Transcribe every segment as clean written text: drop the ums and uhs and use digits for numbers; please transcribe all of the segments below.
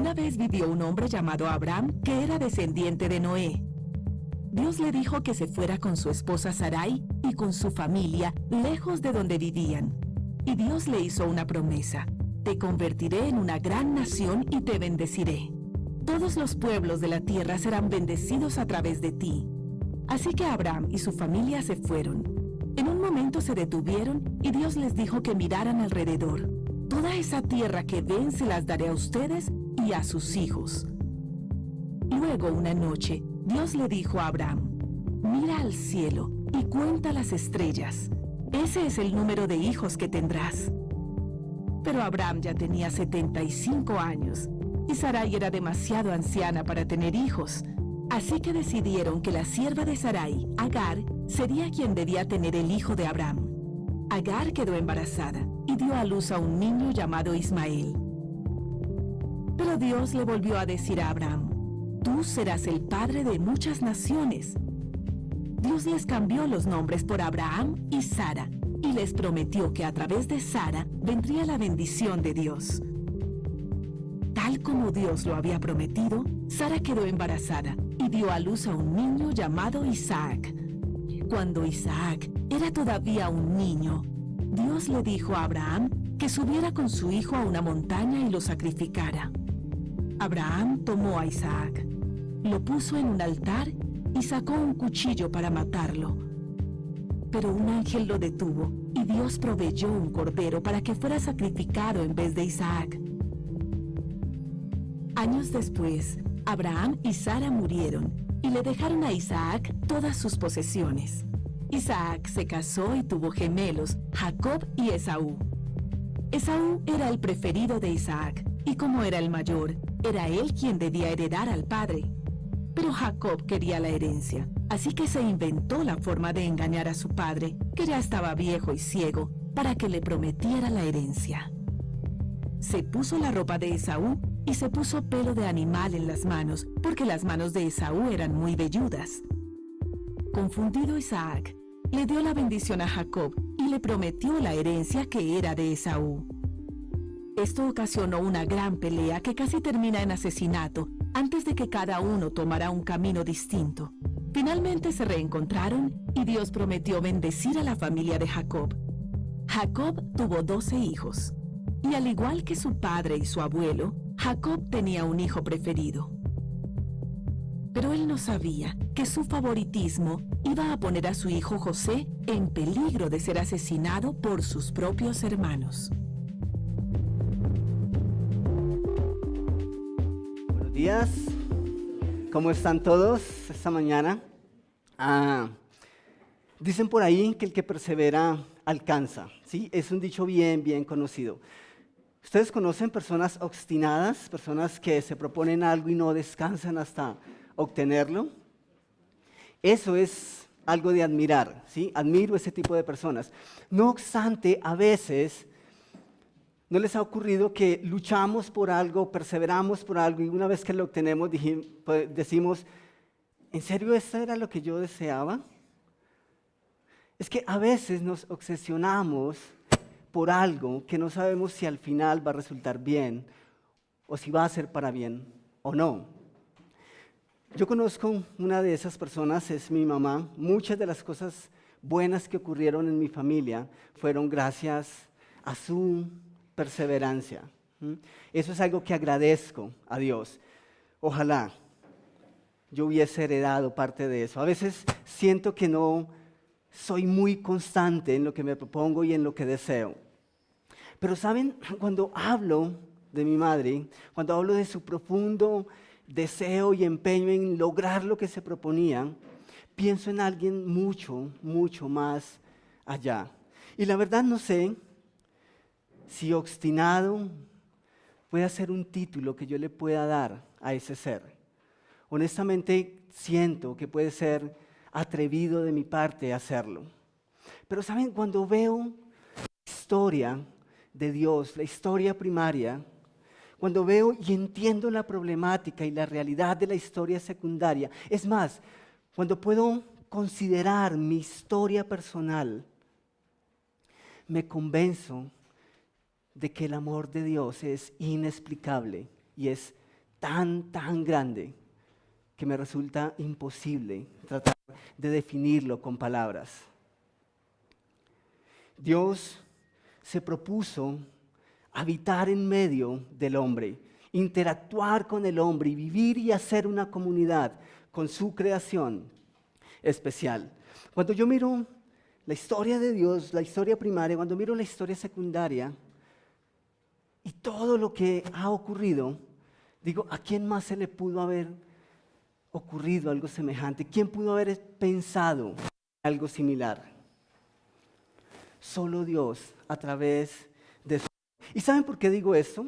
Una vez vivió un hombre llamado Abraham que era descendiente de Noé. Dios le dijo que se fuera con su esposa Sarai y con su familia lejos de donde vivían. Y Dios le hizo una promesa: te convertiré en una gran nación y te bendeciré. Todos los pueblos de la tierra serán bendecidos a través de ti. Así que Abraham y su familia se fueron. En un momento se detuvieron y Dios les dijo que miraran alrededor. Toda esa tierra que ven se las daré a ustedes y a sus hijos. Luego, una noche, Dios le dijo a Abraham: mira al cielo y cuenta las estrellas. Ese es el número de hijos que tendrás. Pero Abraham ya tenía 75 años y Sarai era demasiado anciana para tener hijos. Así que decidieron que la sierva de Sarai, Agar, sería quien debía tener el hijo de Abraham. Agar quedó embarazada y dio a luz a un niño llamado Ismael. Pero Dios le volvió a decir a Abraham: tú serás el padre de muchas naciones. Dios les cambió los nombres por Abraham y Sara y les prometió que a través de Sara vendría la bendición de Dios. Tal como Dios lo había prometido, Sara quedó embarazada y dio a luz a un niño llamado Isaac. Cuando Isaac era todavía un niño, Dios le dijo a Abraham que subiera con su hijo a una montaña y lo sacrificara. Abraham tomó a Isaac, lo puso en un altar y sacó un cuchillo para matarlo. Pero un ángel lo detuvo y Dios proveyó un cordero para que fuera sacrificado en vez de Isaac. Años después, Abraham y Sara murieron y le dejaron a Isaac todas sus posesiones. Isaac se casó y tuvo gemelos, Jacob y Esaú. Esaú era el preferido de Isaac, y como era el mayor, era él quien debía heredar al padre. Pero Jacob quería la herencia, así que se inventó la forma de engañar a su padre, que ya estaba viejo y ciego, para que le prometiera la herencia. Se puso la ropa de Esaú y se puso pelo de animal en las manos, porque las manos de Esaú eran muy velludas. Confundido Isaac, le dio la bendición a Jacob y le prometió la herencia que era de Esaú. Esto ocasionó una gran pelea que casi termina en asesinato, antes de que cada uno tomara un camino distinto. Finalmente se reencontraron y Dios prometió bendecir a la familia de Jacob. Jacob tuvo 12 hijos, y al igual que su padre y su abuelo, Jacob tenía un hijo preferido. Pero él no sabía que su favoritismo iba a poner a su hijo José en peligro de ser asesinado por sus propios hermanos. Buenos días, ¿cómo están todos esta mañana? Dicen por ahí que el que persevera alcanza, ¿sí? Es un dicho bien conocido. ¿Ustedes conocen personas obstinadas, personas que se proponen algo y no descansan hasta obtenerlo? Eso es algo de admirar, ¿sí? Admiro ese tipo de personas. No obstante, a veces ¿no les ha ocurrido que luchamos por algo, perseveramos por algo y una vez que lo obtenemos decimos, ¿en serio esto era lo que yo deseaba? Es que a veces nos obsesionamos por algo que no sabemos si al final va a resultar bien o si va a ser para bien o no. Yo conozco una de esas personas, es mi mamá. Muchas de las cosas buenas que ocurrieron en mi familia fueron gracias a su perseverancia. Eso es algo que agradezco a Dios. Ojalá yo hubiese heredado parte de eso. A veces siento que no soy muy constante en lo que me propongo y en lo que deseo. Pero ¿saben? Cuando hablo de mi madre, cuando hablo de su profundo deseo y empeño en lograr lo que se proponía, pienso en alguien mucho más allá. Y la verdad no sé si obstinado puede ser un título que yo le pueda dar a ese ser. Honestamente siento que puede ser atrevido de mi parte hacerlo. Pero ¿saben? Cuando veo la historia de Dios, la historia primaria, cuando veo y entiendo la problemática y la realidad de la historia secundaria, es más, cuando puedo considerar mi historia personal, me convenzo de que el amor de Dios es inexplicable y es tan grande que me resulta imposible tratar de definirlo con palabras. Dios se propuso habitar en medio del hombre, interactuar con el hombre y vivir y hacer una comunidad con su creación especial. Cuando yo miro la historia de Dios, la historia primaria, cuando miro la historia secundaria y todo lo que ha ocurrido, digo, ¿a quién más se le pudo haber ocurrido algo semejante? ¿Quién pudo haber pensado algo similar? Solo Dios a través de su... ¿Y saben por qué digo esto?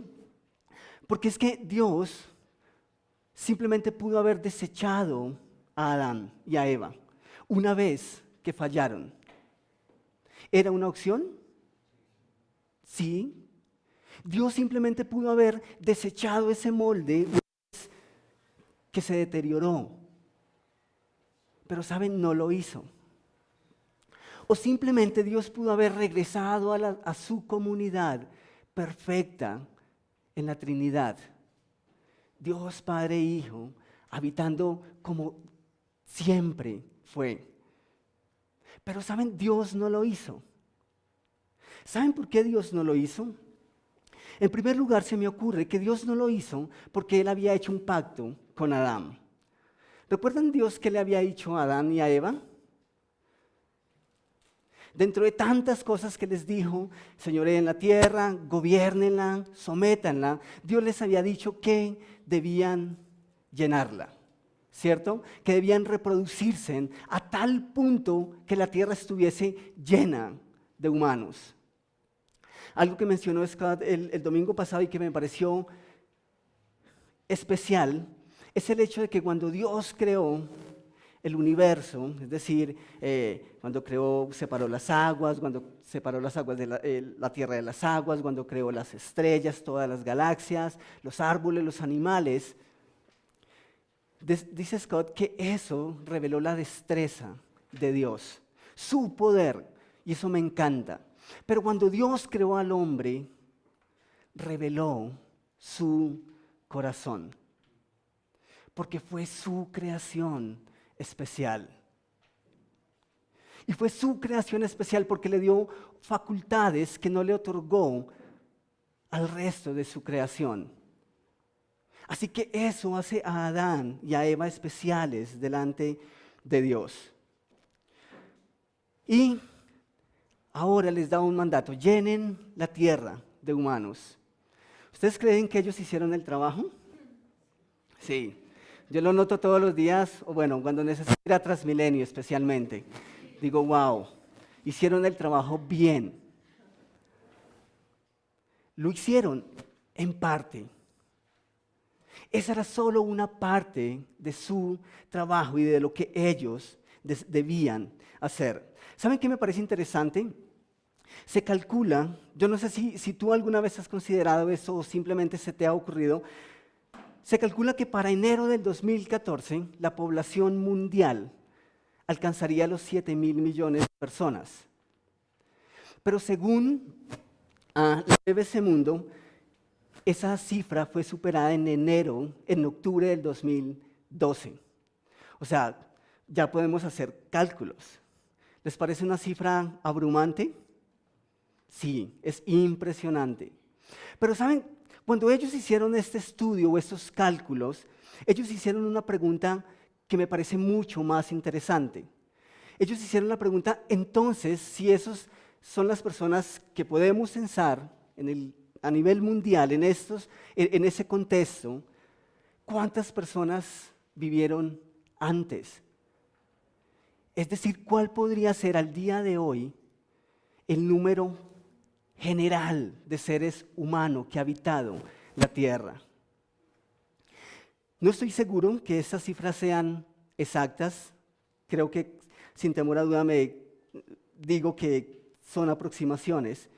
Porque es que Dios simplemente pudo haber desechado a Adán y a Eva una vez que fallaron. ¿Era una opción? Sí. Dios simplemente pudo haber desechado ese molde una vez que se deterioró. Pero ¿saben? No lo hizo. O simplemente Dios pudo haber regresado a su comunidad perfecta en la Trinidad. Dios, Padre e Hijo, habitando como siempre fue. Pero ¿saben? Dios no lo hizo. ¿Saben por qué Dios no lo hizo? En primer lugar, se me ocurre que Dios no lo hizo porque Él había hecho un pacto con Adán. ¿Recuerdan Dios que le había dicho a Adán y a Eva? Dentro de tantas cosas que les dijo, señoreen la tierra, gobiernenla, sométanla, Dios les había dicho que debían llenarla, ¿cierto? Que debían reproducirse a tal punto que la tierra estuviese llena de humanos. Algo que mencionó Scott el domingo pasado y que me pareció especial es el hecho de que cuando Dios creó el universo, es decir, cuando separó las aguas, cuando separó las aguas de la tierra de las aguas, cuando creó las estrellas, todas las galaxias, los árboles, los animales, dice Scott que eso reveló la destreza de Dios, su poder, y eso me encanta. Pero cuando Dios creó al hombre, reveló su corazón, porque fue su creación especial. Y fue su creación especial porque le dio facultades que no le otorgó al resto de su creación. Así que eso hace a Adán y a Eva especiales delante de Dios. Y ahora les da un mandato: llenen la tierra de humanos. ¿Ustedes creen que ellos hicieron el trabajo? Sí. Yo lo noto todos los días, o bueno, cuando necesito ir a Transmilenio especialmente. Digo, wow, hicieron el trabajo bien. Lo hicieron en parte. Esa era solo una parte de su trabajo y de lo que ellos debían hacer. ¿Saben qué me parece interesante? Se calcula, yo no sé si tú alguna vez has considerado eso o simplemente se te ha ocurrido. Se calcula que para enero del 2014 la población mundial alcanzaría los 7.000 millones de personas. Pero según la BBC Mundo, esa cifra fue superada en octubre del 2012. O sea, ya podemos hacer cálculos. ¿Les parece una cifra abrumante? Sí, es impresionante. Pero ¿saben? Cuando ellos hicieron este estudio o estos cálculos, ellos hicieron una pregunta que me parece mucho más interesante. Ellos hicieron la pregunta, entonces, si esos son las personas que podemos censar a nivel mundial, en ese contexto, ¿cuántas personas vivieron antes? Es decir, ¿cuál podría ser al día de hoy el número general de seres humanos que ha habitado la tierra? No estoy seguro que esas cifras sean exactas. Creo que sin temor a duda me digo que son aproximaciones.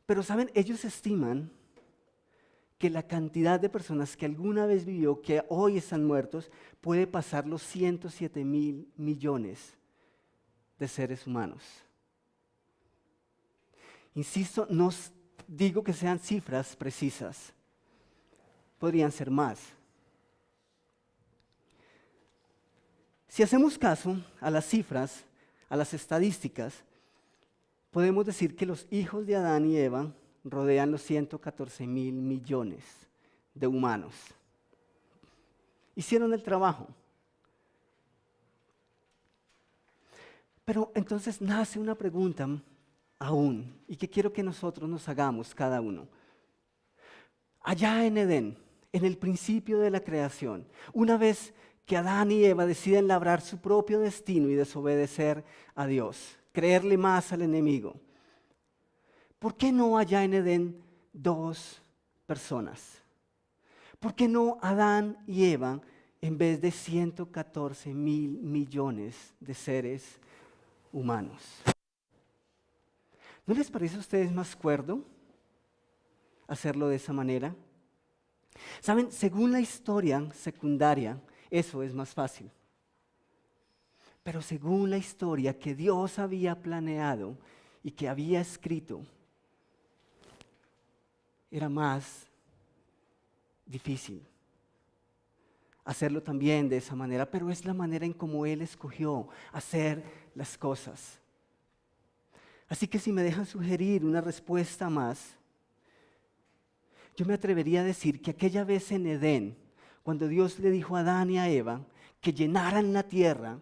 Pero saben, ellos estiman que la cantidad de personas que alguna vez vivió, que hoy están muertos, puede pasar los 107.000 millones de seres humanos. Insisto, no digo que sean cifras precisas, podrían ser más, Si hacemos caso a las cifras, a las estadísticas, podemos decir que los hijos de Adán y Eva rodean los 114.000 millones de humanos. Hicieron el trabajo. Pero entonces nace una pregunta aún, y que quiero que nosotros nos hagamos cada uno. Allá en Edén, en el principio de la creación, una vez que Adán y Eva deciden labrar su propio destino y desobedecer a Dios, creerle más al enemigo, ¿por qué no allá en Edén dos personas? ¿Por qué no Adán y Eva en vez de 114.000 millones de seres humanos? ¿No les parece a ustedes más cuerdo hacerlo de esa manera? Saben, según la historia secundaria, eso es más fácil. Pero según la historia que Dios había planeado y que había escrito, era más difícil hacerlo también de esa manera, pero es la manera en cómo Él escogió hacer las cosas. Así que si me dejan sugerir una respuesta más, yo me atrevería a decir que aquella vez en Edén, cuando Dios le dijo a Adán y a Eva que llenaran la tierra,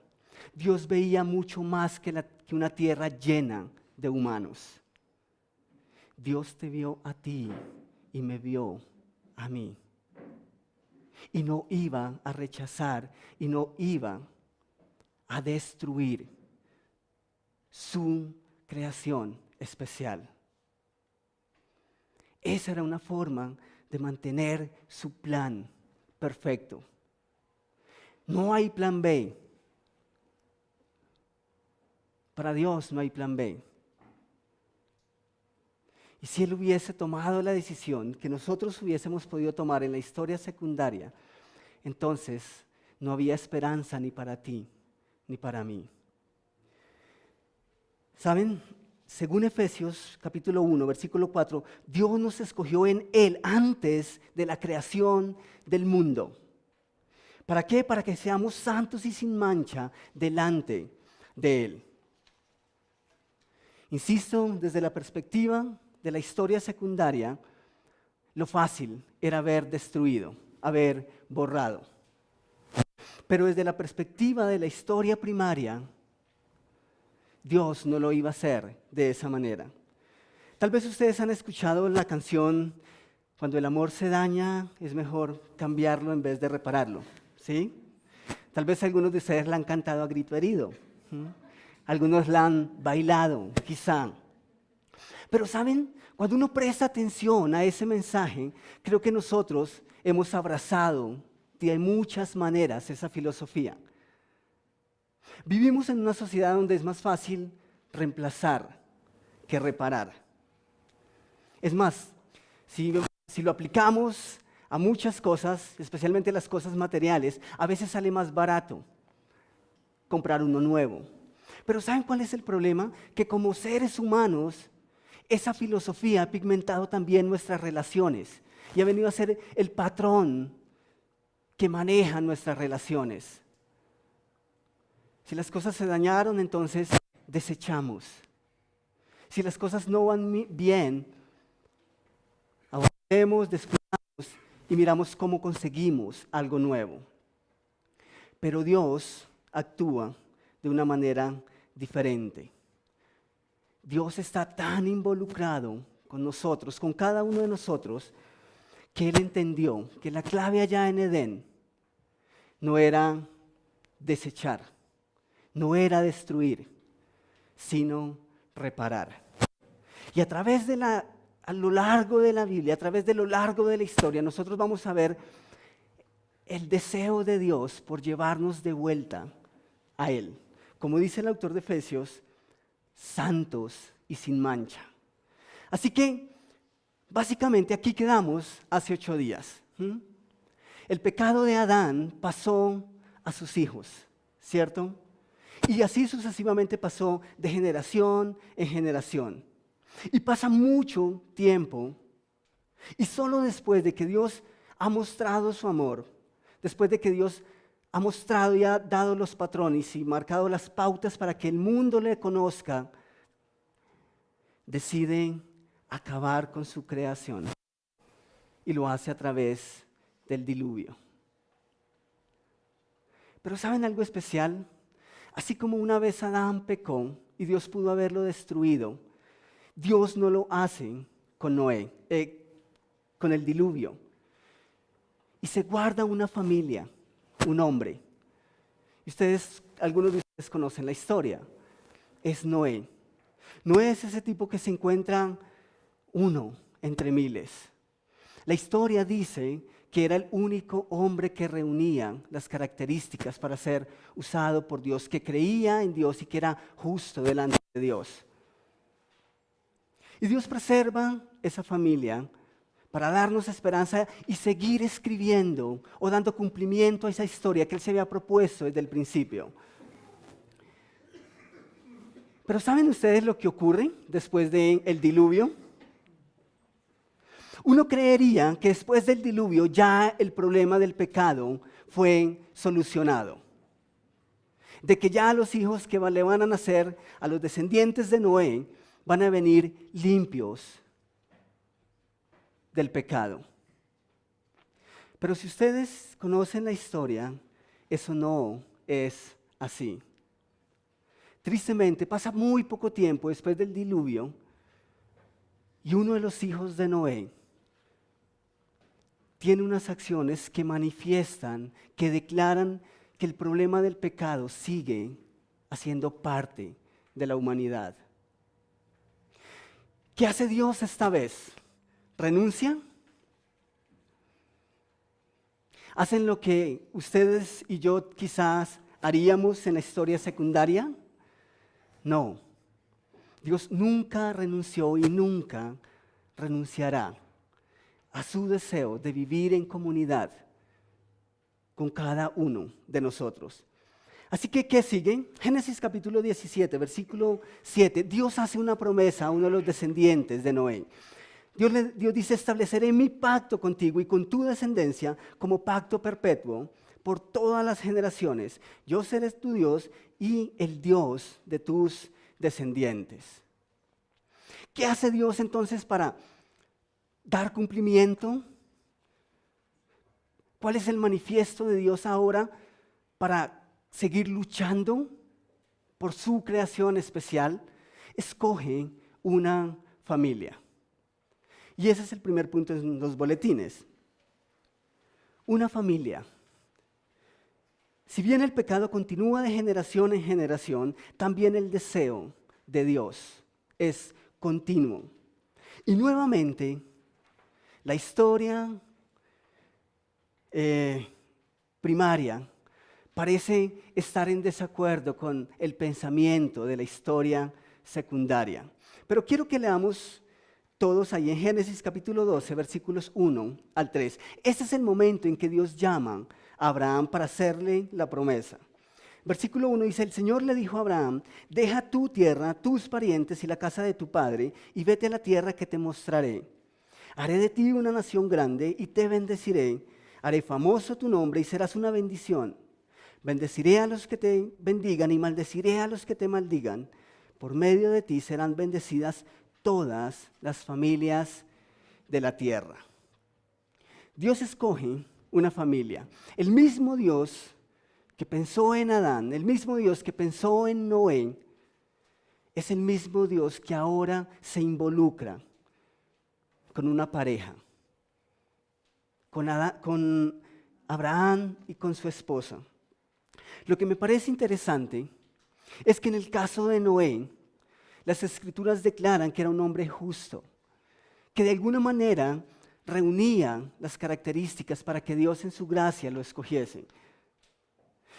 Dios veía mucho más que una tierra llena de humanos. Dios te vio a ti y me vio a mí. Y no iba a rechazar y no iba a destruir su creación especial. Esa era una forma de mantener su plan perfecto. No hay plan B. Para Dios no hay plan B. Y si Él hubiese tomado la decisión que nosotros hubiésemos podido tomar en la historia secundaria, entonces no había esperanza ni para ti ni para mí. ¿Saben? Según Efesios capítulo 1, versículo 4, Dios nos escogió en Él antes de la creación del mundo. ¿Para qué? Para que seamos santos y sin mancha delante de Él. Insisto, desde la perspectiva de la historia secundaria, lo fácil era haber destruido, haber borrado. Pero desde la perspectiva de la historia primaria, Dios no lo iba a hacer de esa manera. Tal vez ustedes han escuchado la canción "Cuando el amor se daña, es mejor cambiarlo en vez de repararlo", ¿sí? Tal vez algunos de ustedes la han cantado a grito herido. Algunos la han bailado, quizá. Pero ¿saben? Cuando uno presta atención a ese mensaje, creo que nosotros hemos abrazado de muchas maneras esa filosofía. Vivimos en una sociedad donde es más fácil reemplazar que reparar. Es más, si lo aplicamos a muchas cosas, especialmente las cosas materiales, a veces sale más barato comprar uno nuevo. Pero ¿saben cuál es el problema? Que como seres humanos, esa filosofía ha pigmentado también nuestras relaciones y ha venido a ser el patrón que maneja nuestras relaciones. Si las cosas se dañaron, entonces desechamos. Si las cosas no van bien, avancemos, descuidamos y miramos cómo conseguimos algo nuevo. Pero Dios actúa de una manera diferente. Dios está tan involucrado con nosotros, con cada uno de nosotros, que Él entendió que la clave allá en Edén no era desechar, no era destruir, sino reparar. Y a lo largo de la Biblia, a través de lo largo de la historia, nosotros vamos a ver el deseo de Dios por llevarnos de vuelta a Él. Como dice el autor de Efesios, santos y sin mancha. Así que, básicamente, aquí quedamos hace 8 días. El pecado de Adán pasó a sus hijos, ¿cierto? Y así sucesivamente pasó de generación en generación. Y pasa mucho tiempo, y solo después de que Dios ha mostrado su amor, después de que Dios ha mostrado y ha dado los patrones y marcado las pautas para que el mundo le conozca, decide acabar con su creación y lo hace a través del diluvio. Pero ¿saben algo especial? Así como una vez Adán pecó y Dios pudo haberlo destruido, Dios no lo hace con Noé, con el diluvio. Y se guarda una familia, un hombre. Y algunos de ustedes conocen la historia. Es Noé. Noé es ese tipo que se encuentra uno entre miles. La historia dice que era el único hombre que reunía las características para ser usado por Dios, que creía en Dios y que era justo delante de Dios. Y Dios preserva esa familia para darnos esperanza y seguir escribiendo o dando cumplimiento a esa historia que Él se había propuesto desde el principio. Pero ¿saben ustedes lo que ocurre después del diluvio? Uno creería que después del diluvio ya el problema del pecado fue solucionado. De que ya los hijos que le van a nacer, a los descendientes de Noé, van a venir limpios del pecado. Pero si ustedes conocen la historia, eso no es así. Tristemente, pasa muy poco tiempo después del diluvio y uno de los hijos de Noé tiene unas acciones que manifiestan, que declaran que el problema del pecado sigue haciendo parte de la humanidad. ¿Qué hace Dios esta vez? ¿Renuncia? ¿Hacen lo que ustedes y yo quizás haríamos en la historia secundaria? No. Dios nunca renunció y nunca renunciará a su deseo de vivir en comunidad con cada uno de nosotros. Así que, ¿qué sigue? Génesis capítulo 17, versículo 7. Dios hace una promesa a uno de los descendientes de Noé. Dios dice, estableceré mi pacto contigo y con tu descendencia como pacto perpetuo por todas las generaciones. Yo seré tu Dios y el Dios de tus descendientes. ¿Qué hace Dios entonces para dar cumplimiento? ¿Cuál es el manifiesto de Dios ahora para seguir luchando por su creación especial? Escoge una familia. Y ese es el primer punto en los boletines. Una familia. Si bien el pecado continúa de generación en generación, también el deseo de Dios es continuo. Y nuevamente, la historia primaria parece estar en desacuerdo con el pensamiento de la historia secundaria. Pero quiero que leamos todos ahí en Génesis capítulo 12, versículos 1 al 3. Este es el momento en que Dios llama a Abraham para hacerle la promesa. Versículo 1 dice, el Señor le dijo a Abraham, deja tu tierra, tus parientes y la casa de tu padre, y vete a la tierra que te mostraré. Haré de ti una nación grande y te bendeciré. Haré famoso tu nombre y serás una bendición. Bendeciré a los que te bendigan y maldeciré a los que te maldigan. Por medio de ti serán bendecidas todas las familias de la tierra. Dios escoge una familia. El mismo Dios que pensó en Adán, el mismo Dios que pensó en Noé, es el mismo Dios que ahora se involucra con una pareja, con Abraham y con su esposa. Lo que me parece interesante es que en el caso de Noé, las Escrituras declaran que era un hombre justo, que de alguna manera reunía las características para que Dios en su gracia lo escogiese.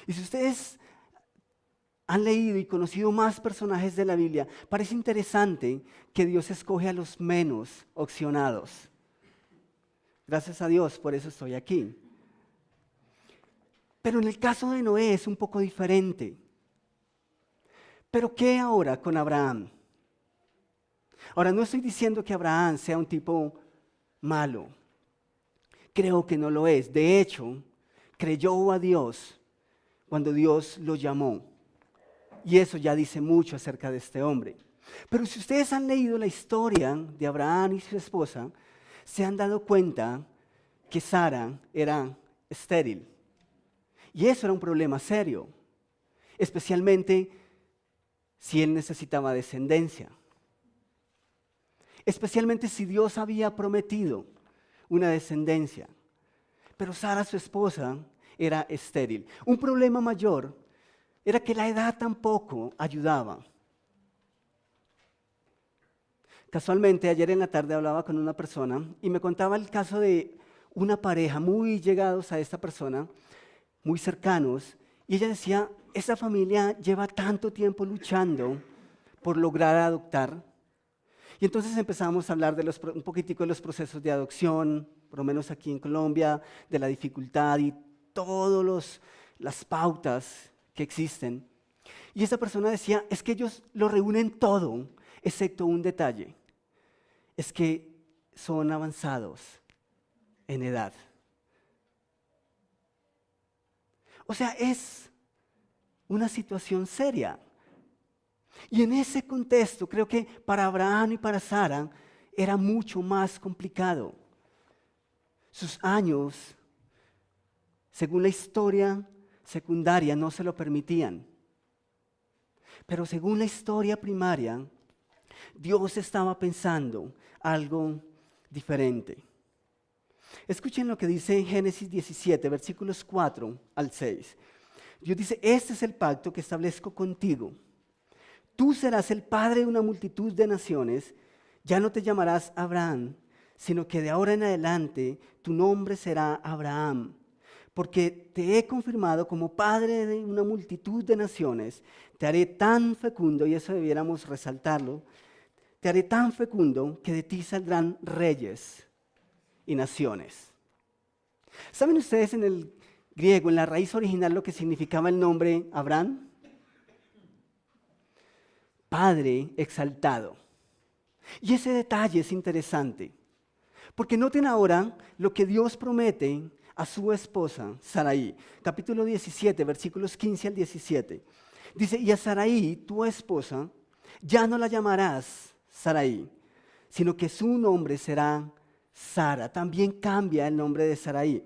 Y si ustedes han leído y conocido más personajes de la Biblia, parece interesante que Dios escoge a los menos opcionados. Gracias a Dios, por eso estoy aquí. Pero en el caso de Noé es un poco diferente. ¿Pero qué ahora con Abraham? Ahora, no estoy diciendo que Abraham sea un tipo malo. Creo que no lo es. De hecho, creyó a Dios cuando Dios lo llamó. Y eso ya dice mucho acerca de este hombre. Pero si ustedes han leído la historia de Abraham y su esposa, se han dado cuenta que Sara era estéril. Y eso era un problema serio, especialmente si él necesitaba descendencia. Especialmente si Dios había prometido una descendencia. Pero Sara, su esposa, era estéril. Un problema mayor era que la edad tampoco ayudaba. Casualmente, ayer en la tarde hablaba con una persona y me contaba el caso de una pareja muy llegados a esta persona, muy cercanos, y ella decía, esa familia lleva tanto tiempo luchando por lograr adoptar. Y entonces empezamos a hablar de un poquitico de los procesos de adopción, por lo menos aquí en Colombia, de la dificultad y todas las pautas que existen. Y esa persona decía, es que ellos lo reúnen todo, excepto un detalle. Es que son avanzados en edad. O sea, es una situación seria. Y en ese contexto, creo que para Abraham y para Sara era mucho más complicado. Sus años, según la historia secundaria, no se lo permitían. Pero según la historia primaria, Dios estaba pensando algo diferente. Escuchen lo que dice en Génesis 17, versículos 4 al 6. Dios dice, este es el pacto que establezco contigo. Tú serás el padre de una multitud de naciones, ya no te llamarás Abraham, sino que de ahora en adelante tu nombre será Abraham, porque te he confirmado como padre de una multitud de naciones, te haré tan fecundo, y eso debiéramos resaltarlo, te haré tan fecundo que de ti saldrán reyes y naciones. ¿Saben ustedes en el griego, en la raíz original, lo que significaba el nombre Abraham? Padre exaltado. Y ese detalle es interesante, porque noten ahora lo que Dios promete a su esposa, Sarai. Capítulo 17, versículos 15 al 17. Dice, y a Sarai, tu esposa, ya no la llamarás Sarai, sino que su nombre será Sara. También cambia el nombre de Sarai.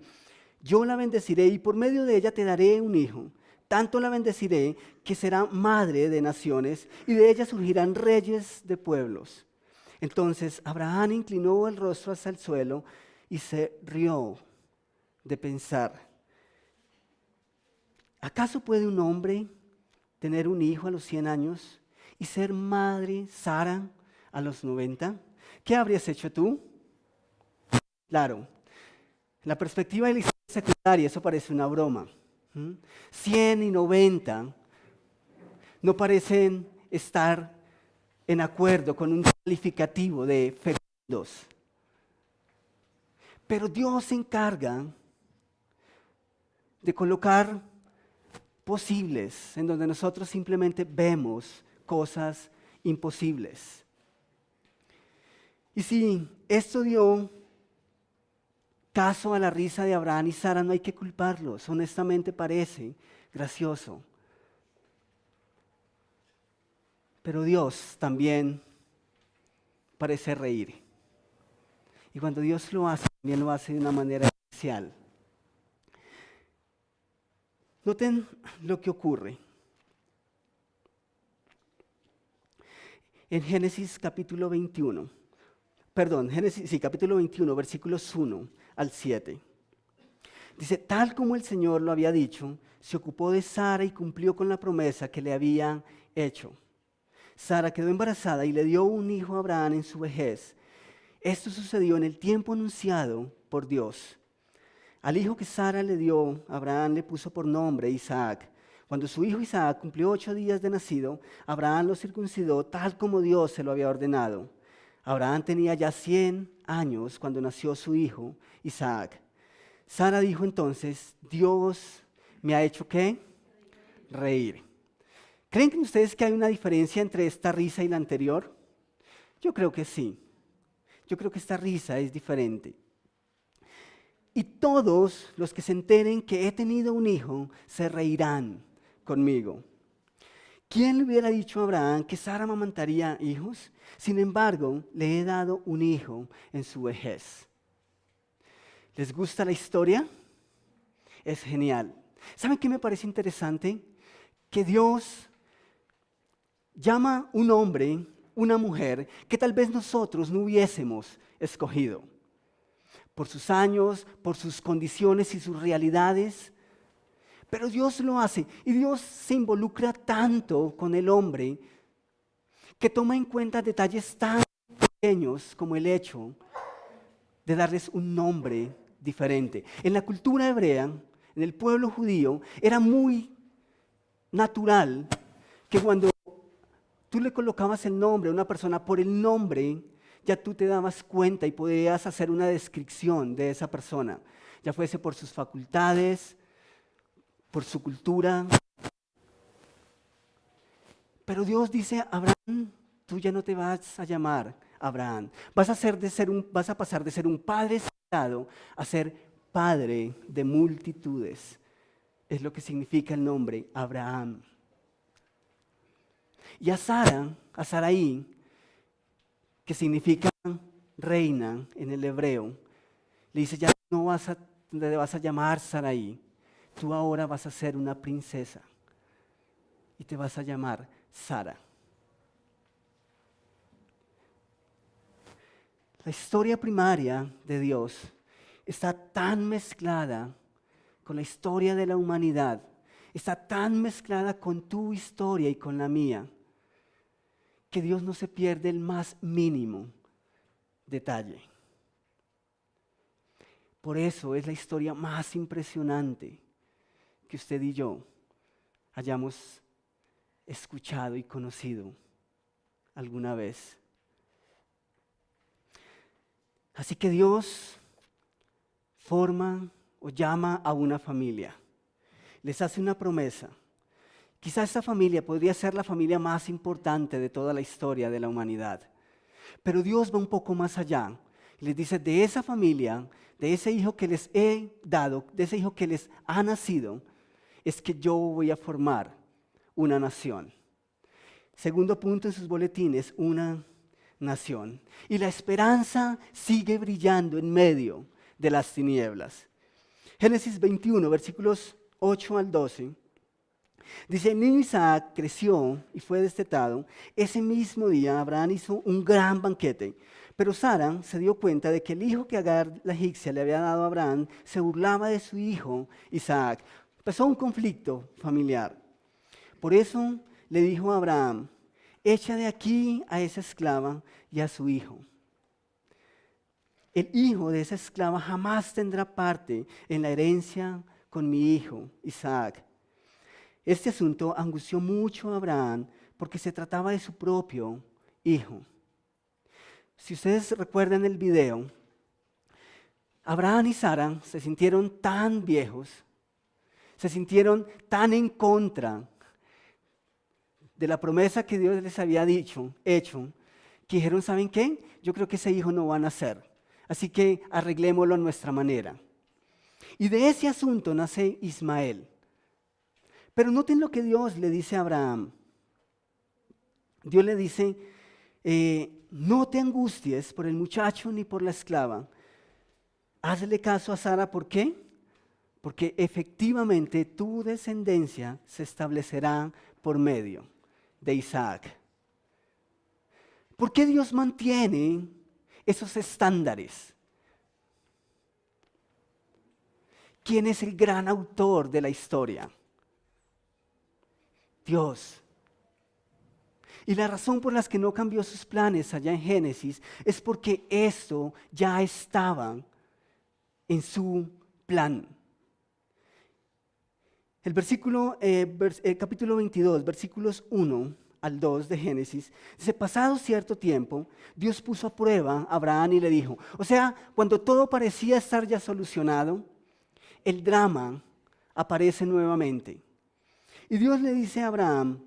Yo la bendeciré y por medio de ella te daré un hijo. Tanto la bendeciré que será madre de naciones y de ella surgirán reyes de pueblos. Entonces Abraham inclinó el rostro hacia el suelo y se rió de pensar, ¿acaso puede un hombre tener un hijo a los 100 años y ser madre Sara a los 90? ¿Qué habrías hecho tú? Claro, en la perspectiva de la historia secundaria eso parece una broma. 100 y 90 no parecen estar en acuerdo con un calificativo de fecundos. Pero Dios se encarga de colocar posibles en donde nosotros simplemente vemos cosas imposibles. Y si esto dio caso a la risa de Abraham y Sara, no hay que culparlos, honestamente parece gracioso. Pero Dios también parece reír. Y cuando Dios lo hace, también lo hace de una manera especial. Noten lo que ocurre. En Génesis capítulo 21, capítulo 21, versículos 1 al 7. Dice, tal como el Señor lo había dicho, se ocupó de Sara y cumplió con la promesa que le había hecho. Sara quedó embarazada y le dio un hijo a Abraham en su vejez. Esto sucedió en el tiempo anunciado por Dios. Al hijo que Sara le dio, Abraham le puso por nombre Isaac. Cuando su hijo Isaac cumplió 8 días de nacido, Abraham lo circuncidó tal como Dios se lo había ordenado. Abraham tenía ya 100 años cuando nació su hijo Isaac. Sara dijo entonces, Dios me ha hecho ¿qué? Reír. ¿Creen que ustedes que hay una diferencia entre esta risa y la anterior? Yo creo que sí. Yo creo que esta risa es diferente. y todos los que se enteren que he tenido un hijo se reirán conmigo. ¿Quién le hubiera dicho a Abraham que Sara amamantaría hijos? Sin embargo, le he dado un hijo en su vejez. ¿Les gusta la historia? Es genial. ¿Saben qué me parece interesante? Que Dios llama un hombre, una mujer, que tal vez nosotros no hubiésemos escogido. Por sus años, por sus condiciones y sus realidades. Pero Dios lo hace y Dios se involucra tanto con el hombre que toma en cuenta detalles tan pequeños como el hecho de darles un nombre diferente. En la cultura hebrea, en el pueblo judío, era muy natural que cuando tú le colocabas el nombre a una persona por el nombre, ya tú te dabas cuenta y podías hacer una descripción de esa persona, ya fuese por sus facultades, por su cultura. Pero Dios dice a Abraham, tú ya no te vas a llamar Abraham, vas a pasar de ser un padre separado a ser padre de multitudes. Es lo que significa el nombre Abraham. Y a Sarai, que significa reina en el hebreo, le dice, ya no te vas a llamar Sarai, tú ahora vas a ser una princesa y te vas a llamar Sara. La historia primaria de Dios está tan mezclada con la historia de la humanidad, está tan mezclada con tu historia y con la mía, que Dios no se pierde el más mínimo detalle. Por eso es la historia más impresionante que usted y yo hayamos escuchado y conocido alguna vez. Así que Dios forma o llama a una familia, les hace una promesa. Quizás esa familia podría ser la familia más importante de toda la historia de la humanidad. Pero Dios va un poco más allá. Y les dice, de esa familia, de ese hijo que les he dado, de ese hijo que les ha nacido, es que yo voy a formar una nación. Segundo punto en sus boletines, una nación. Y la esperanza sigue brillando en medio de las tinieblas. Génesis 21, versículos 8 al 12. Dice, el niño Isaac creció y fue destetado. Ese mismo día Abraham hizo un gran banquete. Pero Sara se dio cuenta de que el hijo que Agar la egipcia le había dado a Abraham se burlaba de su hijo Isaac. Empezó un conflicto familiar. Por eso le dijo a Abraham, echa de aquí a esa esclava y a su hijo. El hijo de esa esclava jamás tendrá parte en la herencia con mi hijo Isaac. Este asunto angustió mucho a Abraham porque se trataba de su propio hijo. Si ustedes recuerdan el video, Abraham y Sara se sintieron tan viejos, se sintieron tan en contra de la promesa que Dios les había hecho, que dijeron, ¿saben qué? Yo creo que ese hijo no va a nacer, así que arreglémoslo a nuestra manera. Y de ese asunto nace Ismael. Pero noten lo que Dios le dice a Abraham. Dios le dice, no te angusties por el muchacho ni por la esclava. Hazle caso a Sara, ¿por qué? Porque efectivamente tu descendencia se establecerá por medio de Isaac. ¿Por qué Dios mantiene esos estándares? ¿Quién es el gran autor de la historia? Dios. Y la razón por la que no cambió sus planes allá en Génesis es porque esto ya estaba en su plan. El capítulo 22, versículos 1 al 2 de Génesis, dice, pasado cierto tiempo, Dios puso a prueba a Abraham y le dijo, o sea, cuando todo parecía estar ya solucionado, el drama aparece nuevamente. Y Dios le dice a Abraham,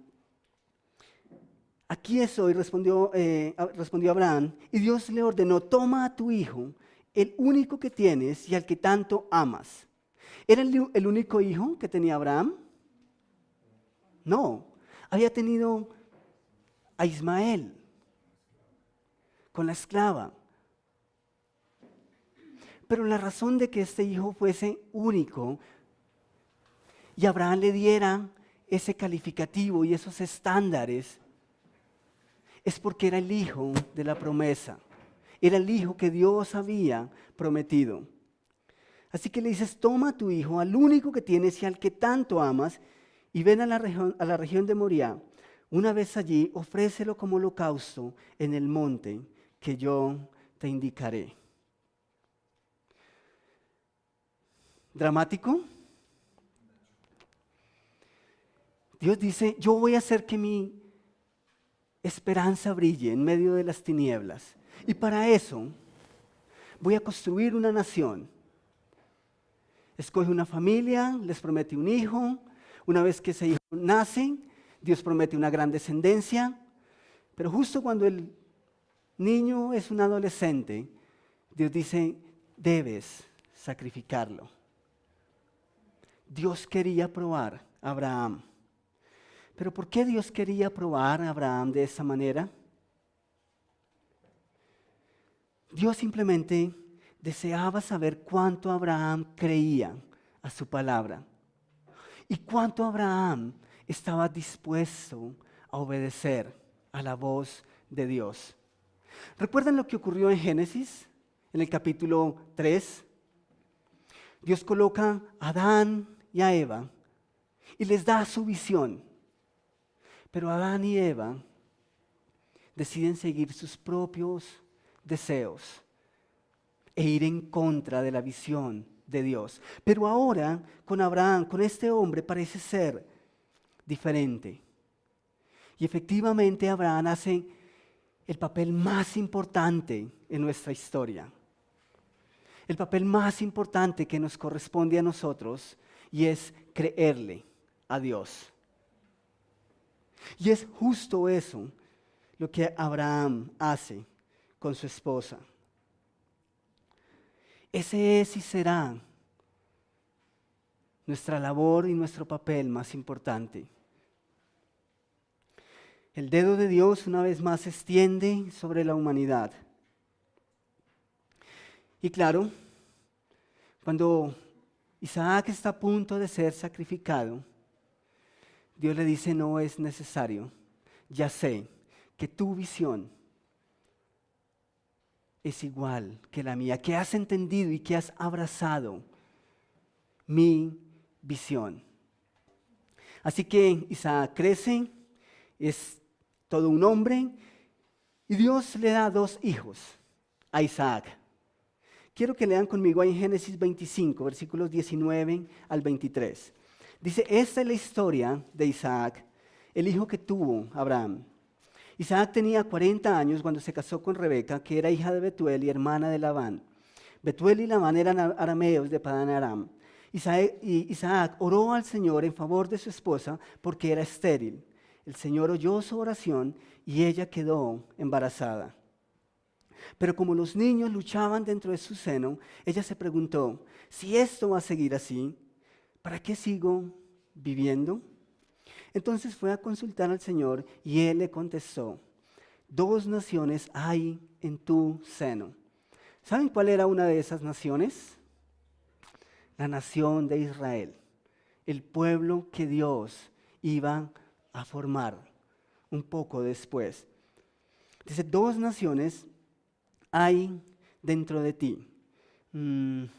aquí estoy, respondió Abraham, y Dios le ordenó, toma a tu hijo, el único que tienes y al que tanto amas. ¿Era el único hijo que tenía Abraham? No, había tenido a Ismael con la esclava. Pero la razón de que este hijo fuese único y Abraham le diera ese calificativo y esos estándares es porque era el hijo de la promesa. Era el hijo que Dios había prometido. Así que le dices, toma a tu hijo, al único que tienes y al que tanto amas, y ven a la región de Moriah. Una vez allí, ofrécelo como holocausto en el monte que yo te indicaré. ¿Dramático? Dios dice, yo voy a hacer que mi esperanza brille en medio de las tinieblas. Y para eso voy a construir una nación. Escoge una familia, les promete un hijo. Una vez que ese hijo nace, Dios promete una gran descendencia. Pero justo cuando el niño es un adolescente, Dios dice, debes sacrificarlo. Dios quería probar a Abraham. ¿Pero por qué Dios quería probar a Abraham de esa manera? Dios simplemente deseaba saber cuánto Abraham creía a su palabra y cuánto Abraham estaba dispuesto a obedecer a la voz de Dios. ¿Recuerdan lo que ocurrió en Génesis, en el capítulo 3? Dios coloca a Adán y a Eva y les da su visión. Pero Adán y Eva deciden seguir sus propios deseos e ir en contra de la visión de Dios. Pero ahora con Abraham, con este hombre, parece ser diferente. Y efectivamente Abraham hace el papel más importante en nuestra historia. El papel más importante que nos corresponde a nosotros y es creerle a Dios. Y es justo eso lo que Abraham hace con su esposa. Ese es y será nuestra labor y nuestro papel más importante. El dedo de Dios una vez más se extiende sobre la humanidad. Y claro, cuando Isaac está a punto de ser sacrificado, Dios le dice, no es necesario. Ya sé que tu visión es igual que la mía, que has entendido y que has abrazado mi visión. Así que Isaac crece, es todo un hombre, y Dios le da 2 hijos a Isaac. Quiero que lean conmigo ahí en Génesis 25, versículos 19 al 23. Dice, esta es la historia de Isaac, el hijo que tuvo Abraham. Isaac tenía 40 años cuando se casó con Rebeca, que era hija de Betuel y hermana de Labán. Betuel y Labán eran arameos de Padán Aram. Isaac oró al Señor en favor de su esposa porque era estéril. El Señor oyó su oración y ella quedó embarazada. Pero como los niños luchaban dentro de su seno, ella se preguntó, si esto va a seguir así, ¿para qué sigo viviendo? Entonces fue a consultar al Señor y Él le contestó, 2 naciones hay en tu seno. ¿Saben cuál era una de esas naciones? La nación de Israel, el pueblo que Dios iba a formar un poco después. Dice, 2 naciones hay dentro de ti. En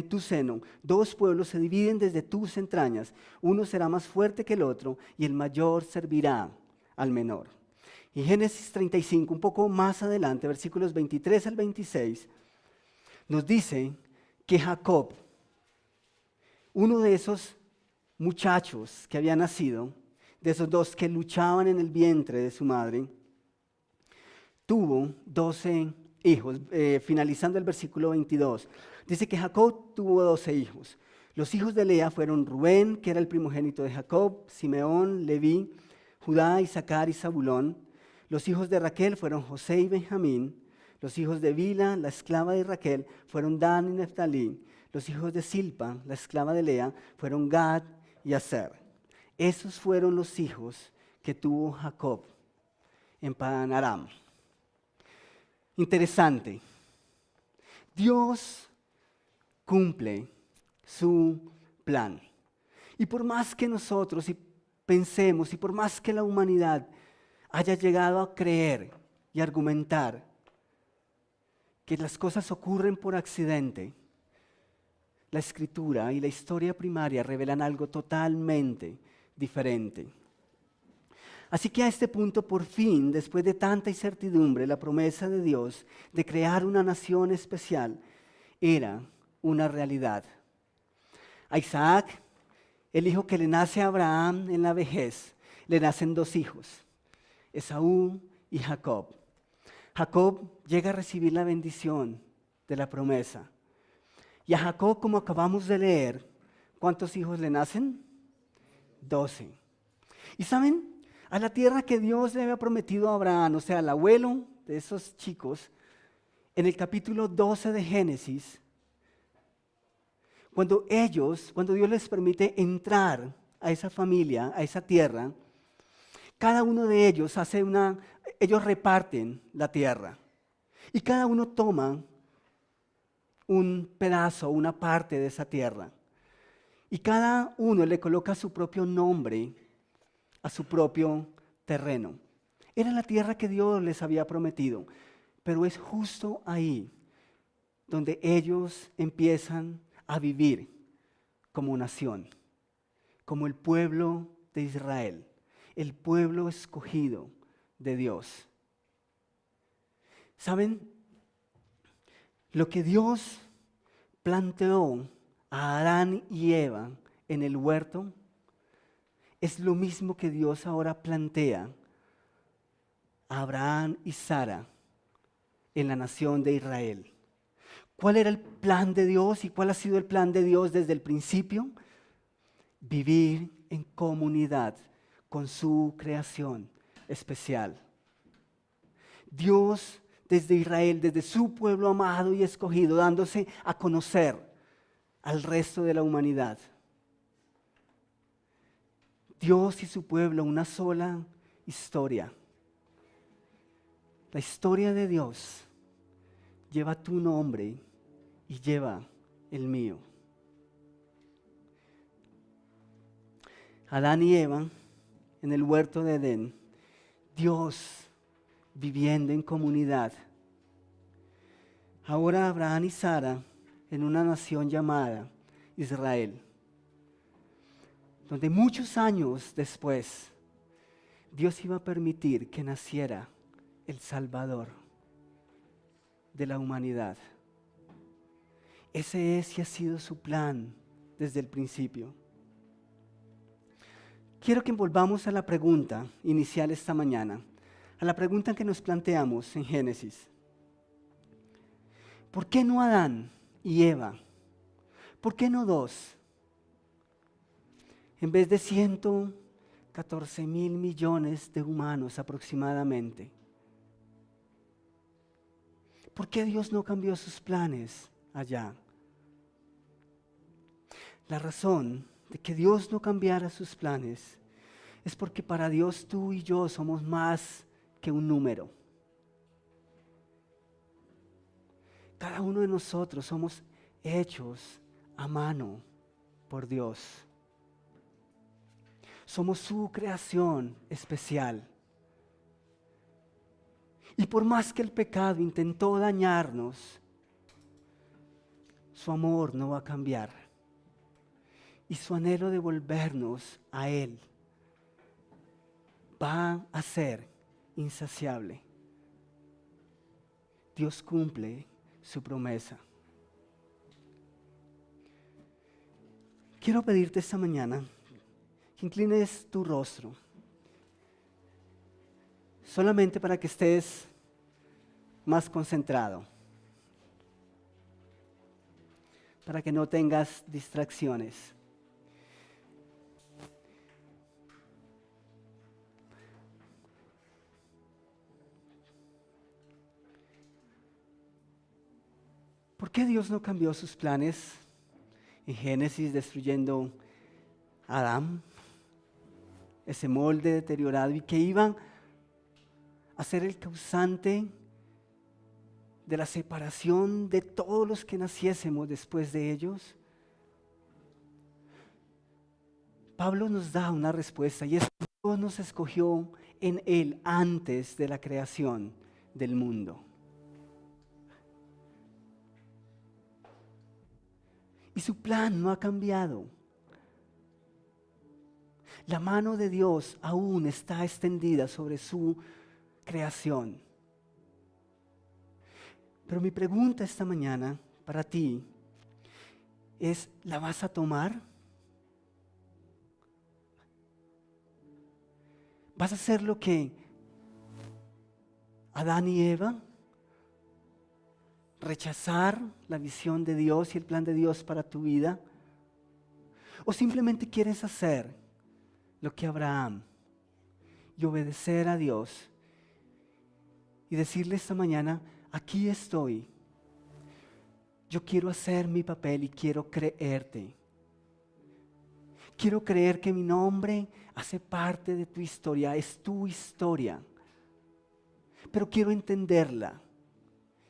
tu seno, 2 pueblos se dividen desde tus entrañas. Uno será más fuerte que el otro y el mayor servirá al menor. Y Génesis 35, un poco más adelante, versículos 23 al 26, nos dice que Jacob, uno de esos muchachos que había nacido, de esos 2 que luchaban en el vientre de su madre, tuvo 12 hijos, finalizando el versículo 22. Dice que Jacob tuvo 12 hijos. Los hijos de Lea fueron Rubén, que era el primogénito de Jacob, Simeón, Leví, Judá, Isaacar y Zabulón. Los hijos de Raquel fueron José y Benjamín. Los hijos de Bilha, la esclava de Raquel, fueron Dan y Neftalí. Los hijos de Silpa, la esclava de Lea, fueron Gad y Aser. Esos fueron los hijos que tuvo Jacob en Padán Aram. Interesante. Dios cumple su plan. Y por más que nosotros pensemos y por más que la humanidad haya llegado a creer y argumentar que las cosas ocurren por accidente, la escritura y la historia primaria revelan algo totalmente diferente. Así que a este punto, por fin, después de tanta incertidumbre, la promesa de Dios de crear una nación especial era una realidad. A Isaac, el hijo que le nace a Abraham en la vejez, le nacen dos hijos, Esaú y Jacob. Jacob llega a recibir la bendición de la promesa. Y a Jacob, como acabamos de leer, ¿cuántos hijos le nacen? 12. ¿Y saben? A la tierra que Dios le había prometido a Abraham, o sea, al abuelo de esos chicos, en el capítulo 12 de Génesis, cuando Dios les permite entrar a esa familia, a esa tierra, cada uno de ellos ellos reparten la tierra. Y cada uno toma un pedazo, una parte de esa tierra. Y cada uno le coloca su propio nombre a su propio terreno. Era la tierra que Dios les había prometido, pero es justo ahí donde ellos empiezan a vivir como nación, como el pueblo de Israel, el pueblo escogido de Dios. ¿Saben? Lo que Dios planteó a Adán y Eva en el huerto es lo mismo que Dios ahora plantea a Abraham y Sara en la nación de Israel. ¿Cuál era el plan de Dios y cuál ha sido el plan de Dios desde el principio? Vivir en comunidad con su creación especial. Dios desde Israel, desde su pueblo amado y escogido, dándose a conocer al resto de la humanidad. Dios y su pueblo, una sola historia. La historia de Dios lleva tu nombre y lleva el mío. Adán y Eva en el huerto de Edén, Dios viviendo en comunidad. Ahora Abraham y Sara en una nación llamada Israel, donde muchos años después Dios iba a permitir que naciera el Salvador de la humanidad. Ese es y ha sido su plan desde el principio. Quiero que volvamos a la pregunta inicial esta mañana, a la pregunta que nos planteamos en Génesis. ¿Por qué no Adán y Eva? ¿Por qué no dos? En vez de 114,000 millones de humanos aproximadamente. ¿Por qué Dios no cambió sus planes allá? La razón de que Dios no cambiara sus planes es porque para Dios tú y yo somos más que un número. Cada uno de nosotros somos hechos a mano por Dios. Somos su creación especial. Y por más que el pecado intentó dañarnos, su amor no va a cambiar. Y su anhelo de volvernos a Él va a ser insaciable. Dios cumple su promesa. Quiero pedirte esta mañana que inclines tu rostro, solamente para que estés más concentrado, para que no tengas distracciones. ¿Por qué Dios no cambió sus planes en Génesis destruyendo a Adán? Ese molde deteriorado y que iban a ser el causante de la separación de todos los que naciésemos después de ellos. Pablo nos da una respuesta y es que Dios nos escogió en Él antes de la creación del mundo. Y su plan no ha cambiado. La mano de Dios aún está extendida sobre su creación. Pero mi pregunta esta mañana para ti es, ¿la vas a tomar? ¿Vas a hacer lo que Adán y Eva? ¿Rechazar la visión de Dios y el plan de Dios para tu vida? ¿O simplemente quieres hacer lo que Abraham y obedecer a Dios y decirle esta mañana, aquí estoy, yo quiero hacer mi papel y quiero creerte? Quiero creer que mi nombre hace parte de tu historia, es tu historia, pero quiero entenderla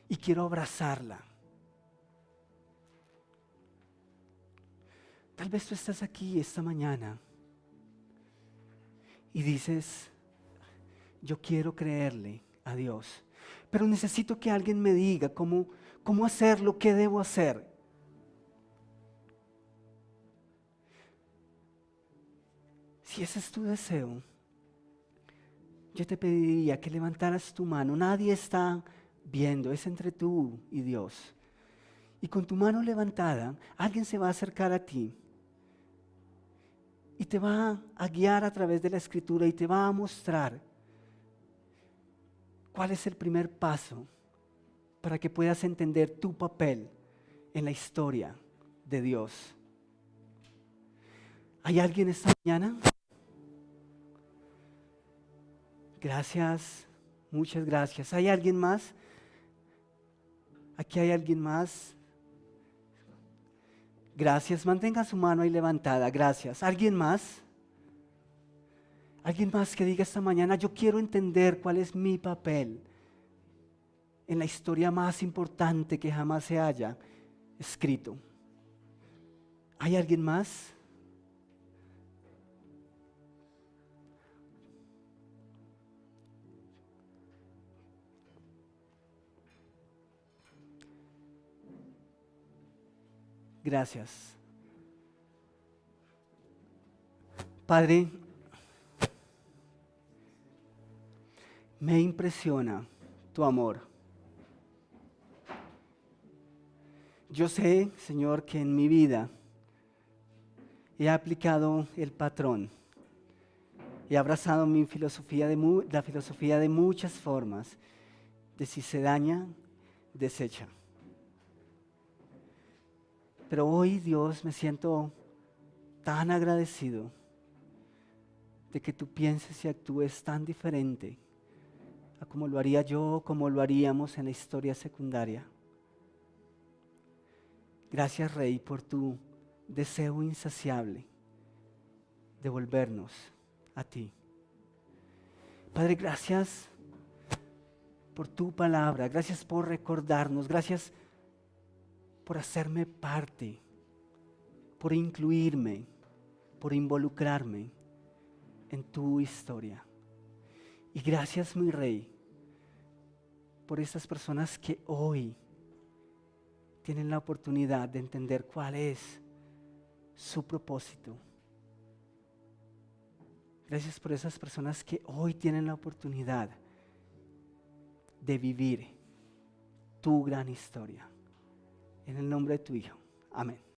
y quiero abrazarla. Tal vez tú estás aquí esta mañana y dices, yo quiero creerle a Dios, pero necesito que alguien me diga cómo hacerlo, qué debo hacer. Si ese es tu deseo, yo te pediría que levantaras tu mano. Nadie está viendo, es entre tú y Dios. Y con tu mano levantada, alguien se va a acercar a ti y te va a guiar a través de la Escritura y te va a mostrar cuál es el primer paso para que puedas entender tu papel en la historia de Dios. ¿Hay alguien esta mañana? Gracias, muchas gracias. ¿Hay alguien más? Aquí hay alguien más. Gracias, mantenga su mano ahí levantada, gracias. ¿Alguien más? ¿Alguien más que diga esta mañana, yo quiero entender cuál es mi papel en la historia más importante que jamás se haya escrito? ¿Hay alguien más? Gracias. Padre, me impresiona tu amor. Yo sé, Señor, que en mi vida he aplicado el patrón. He abrazado mi filosofía la filosofía de muchas formas, de si se daña, desecha. Pero hoy, Dios, me siento tan agradecido de que tú pienses y actúes tan diferente a como lo haría yo, como lo haríamos en la historia secundaria. Gracias, Rey, por tu deseo insaciable de volvernos a ti. Padre, gracias por tu palabra, gracias por recordarnos, gracias por hacerme parte, por incluirme, por involucrarme en tu historia. Y gracias, mi Rey, por estas personas que hoy tienen la oportunidad de entender cuál es su propósito. Gracias por esas personas que hoy tienen la oportunidad de vivir tu gran historia. En el nombre de tu Hijo. Amén.